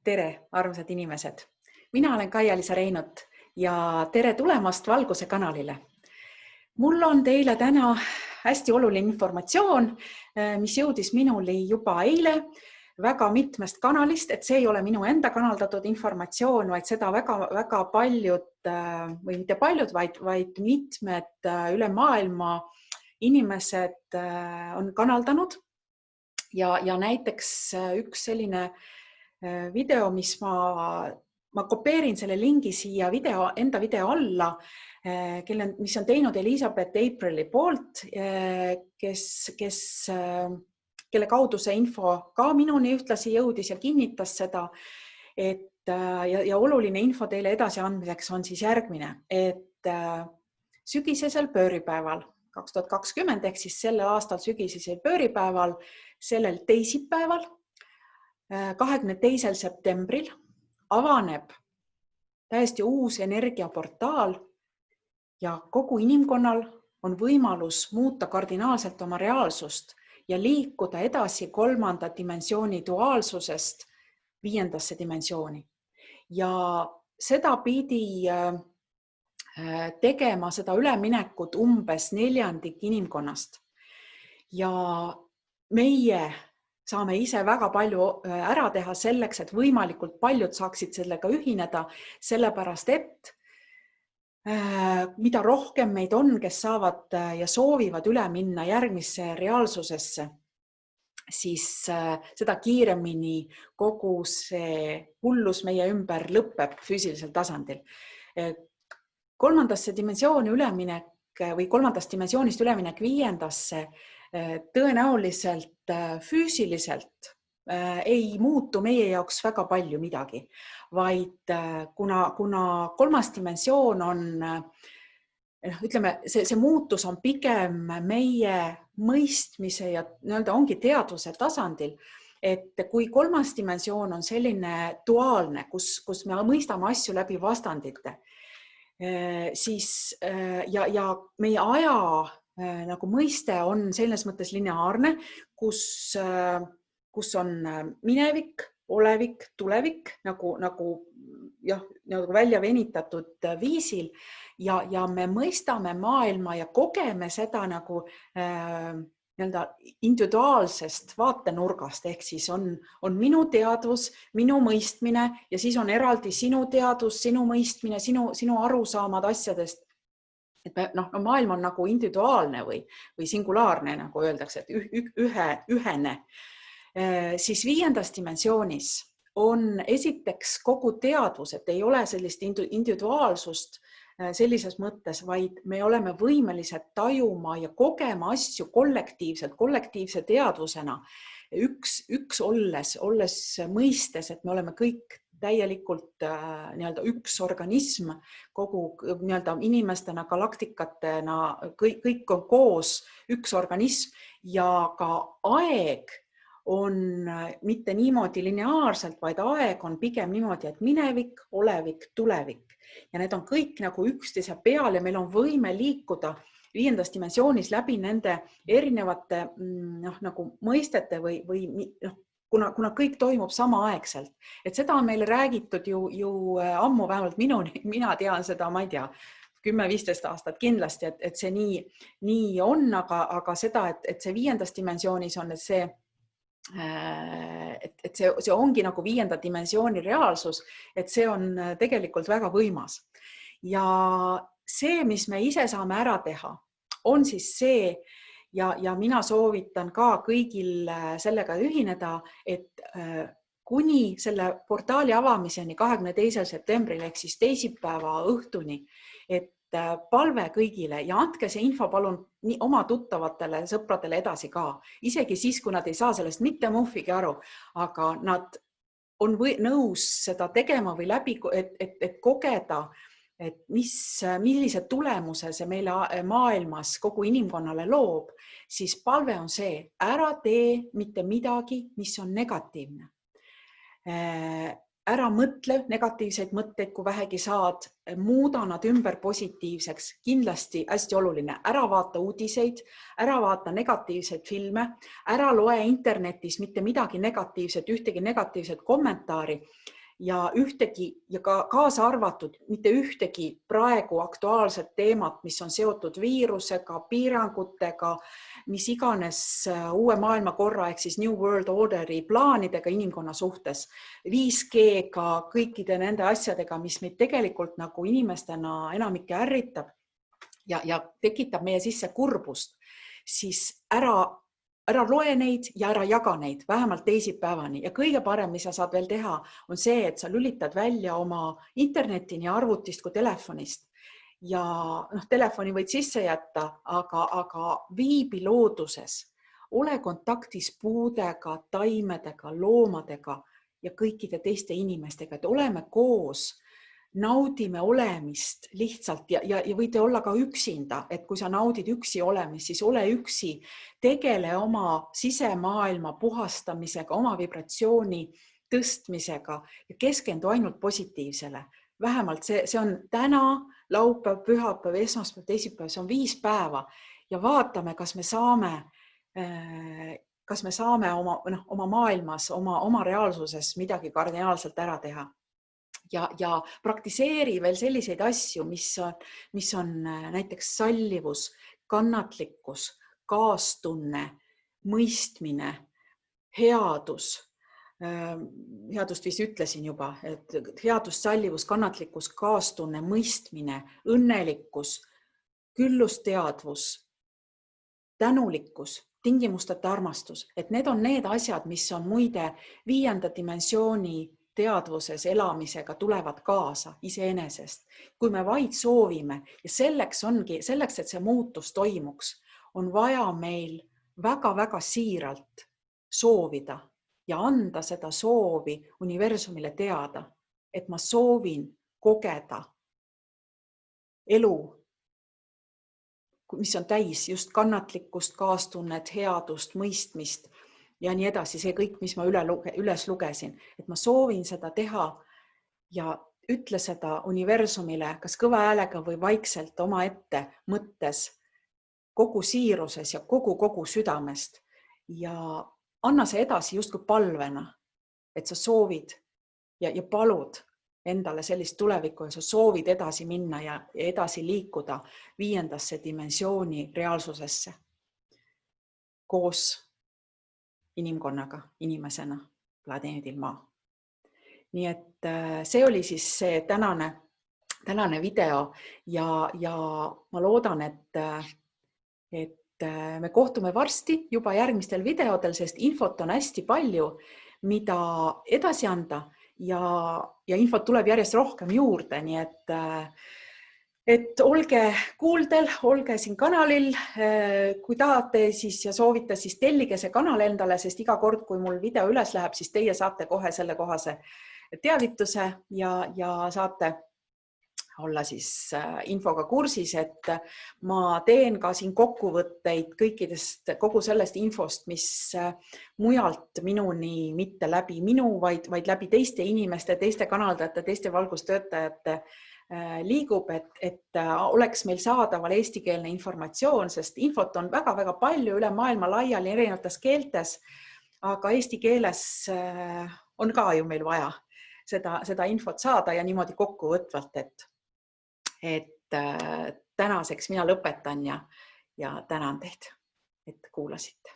Tere, armsad inimesed! Mina olen Kaia-Liisa Reinut ja tere tulemast Valguse kanalile. Mul on teile täna hästi oluline informatsioon, mis jõudis minuli juba eile väga mitmest kanalist, et see ei ole minu enda kanaldatud informatsioon, vaid seda väga paljud, või mitte paljud, vaid mitmed üle maailma inimesed on kanaldanud. Ja näiteks üks selline video, mis ma kopeerin selle lingi siia enda video alla, mis on teinud Elizabeth Aprili poolt, kelle kaudu see info ka minuni ühtlasi jõudis ja kinnitas seda, ja oluline info teile edasi andmiseks on siis järgmine, et sügisesel pööripäeval 2020 ehk siis selle aastal sügisesel pööripäeval, sellel teisipäeval, 22. septembril avaneb täiesti uus energiaportaal ja kogu inimkonnal on võimalus muuta kardinaalselt oma reaalsust ja liikuda edasi 3. dimensiooni duaalsusest 5. dimensiooni. Ja seda pidi tegema seda üleminekut umbes 1/4 inimkonnast. Ja meie saame ise väga palju ära teha selleks, et võimalikult paljud saaksid sellega ühineda, sellepärast et mida rohkem meid on, kes saavad ja soovivad üle minna järgmisse reaalsusesse, siis seda kiiremini kogu see hullus meie ümber lõpeb füüsilisel tasandil. 3. dimensiooni üleminek või 3. dimensioonist üleminek 5. tõenäoliselt füüsiliselt ei muutu meie jaoks väga palju midagi, vaid kuna 3. dimensioon on, ütleme, see muutus on pigem meie mõistmise ja ongi teadvuse tasandil, et kui 3. dimensioon on selline duaalne, kus me mõistame asju läbi vastandite, siis ja meie aja nagu mõiste on selles mõttes lineaarne, kus on minevik, olevik, tulevik nagu välja venitatud viisil ja me mõistame maailma ja kogeme seda nagu individuaalsest vaatenurgast, ehk siis on minu teadvus, minu mõistmine ja siis on eraldi sinu teadvus, sinu mõistmine, sinu arusaamad asjadest. Et maailm on nagu individuaalne või singulaarne, nagu öeldakse, et ühene. Siis 5. dimensioonis on esiteks kogu teadvus, et ei ole sellist individuaalsust sellises mõttes, vaid me oleme võimelised tajuma ja kogema asju kollektiivselt, kollektiivse teadvusena. Üks olles mõistes, et me oleme kõik täielikult üks organism, kogu inimestena, galaktikatena, kõik on koos üks organism ja ka aeg on mitte niimoodi lineaarselt, vaid aeg on pigem niimoodi, et minevik, olevik, tulevik. Ja need on kõik nagu üksteise peal ja meil on võime liikuda 5. dimensioonis läbi nende erinevate nagu mõistete või kuna kõik toimub samaaegselt. Et seda on meile räägitud ju ammu, vähemalt mina tean seda, ma ei tea, 10-15 aastat kindlasti, et see nii on, aga seda, et see 5. dimensioonis on, et see ongi nagu 5. dimensiooni reaalsus, et see on tegelikult väga võimas. Ja see, mis me ise saame ära teha, on siis see, ja mina soovitan ka kõigil sellega ühineda, et kuni selle portaali avamiseni 22. septembril ehk siis teisipäeva õhtuni, et palve kõigile ja andke see info palun oma tuttavatele sõpradele edasi ka. Isegi siis, kui nad ei saa sellest mitte muhvigi aru, aga nad on nõus seda tegema või läbi, et kogeda, et millise tulemuse see meile maailmas kogu inimkonnale loob, siis palve on see, ära tee mitte midagi, mis on negatiivne. ära mõtle negatiivseid mõtteid, kui vähegi saad, muuda nad ümber positiivseks, kindlasti hästi oluline, ära vaata uudiseid, ära vaata negatiivseid filme, ära loe internetis mitte midagi negatiivset, ühtegi negatiivset kommentaari ja ühtegi ja ka kaasa arvatud mitte ühtegi praegu aktuaalset teemat, mis on seotud viirusega, piirangutega, mis iganes uue maailmakorra ehk siis New World Orderi plaanidega inimkonna suhtes, 5G-ga, kõikide nende asjadega, mis meid tegelikult nagu inimestena enamikke ärritab ja tekitab meie sisse kurbust, siis ära loe neid ja ära jaga neid vähemalt teisipäevani ja kõige parem, mis sa saad veel teha, on see, et sa lülitad välja oma interneti nii arvutist kui telefonist ja telefoni võid sisse jätta, aga viibi looduses, ole kontaktis puudega, taimedega, loomadega ja kõikide teiste inimestega, et oleme koos, naudime olemist lihtsalt ja võite olla ka üksinda, et kui sa naudid üksi olemist, siis ole üksi, tegele oma sisemaailma puhastamisega, oma vibratsiooni tõstmisega ja keskendu ainult positiivsele. Vähemalt see on täna, laupäev, pühapäev, esmaspäev, teisipäev, see on 5 päeva ja vaatame, kas me saame oma maailmas, oma reaalsuses midagi kardinaalselt ära teha. Ja praktiseeri veel selliseid asju, mis on näiteks sallivus, kannatlikkus, kaastunne, mõistmine, headus. Headust vist ütlesin juba, et headus, sallivus, kannatlikkus, kaastunne, mõistmine, õnnelikkus, küllusteadvus, tänulikkus, tingimusteta armastus, et need on need asjad, mis on muide 5. dimensiooni teadvuses elamisega tulevad kaasa iseenesest. Kui me vaid soovime ja selleks, et see muutus toimuks, on vaja meil väga-väga siiralt soovida ja anda seda soovi universumile teada, et ma soovin kogeda elu, mis on täis just kannatlikkust, kaastunnet, headust, mõistmist ja nii edasi, see kõik, mis ma üles lugesin, et ma soovin seda teha ja ütle seda universumile, kas kõva häälega või vaikselt oma ette mõttes, kogu siiruses ja kogu südamest ja anna see edasi justkui palvena, et sa soovid ja palud endale sellist tulevikku ja sa soovid edasi minna ja edasi liikuda 5. dimensiooni reaalsusesse koos inimkonnaga, inimesena, planeedil Maa. Nii et see oli siis see tänane video ja ma loodan, et me kohtume varsti juba järgmistel videodel, sest infot on hästi palju, mida edasi anda ja infot tuleb järjest rohkem juurde, nii et olge kuuldel, olge siin kanalil, kui tahate siis ja soovite, siis tellige see kanal endale, sest iga kord, kui mul video üles läheb, siis teie saate kohe selle kohase teavituse ja saate olla siis infoga kursis, et ma teen ka siin kokkuvõtteid kogu sellest infost, mis mujalt minuni mitte läbi minu, vaid läbi teiste inimeste, teiste kanaldajate, teiste valgustöötajate liigub, et oleks meil saadaval eestikeelne informatsioon, sest infot on väga-väga palju üle maailma laiali erinevates keeltes, aga eesti keeles on ka ju meil vaja seda infot saada ja niimoodi kokkuvõtvalt, et tänaseks mina lõpetan ja tänan teid, et kuulasite.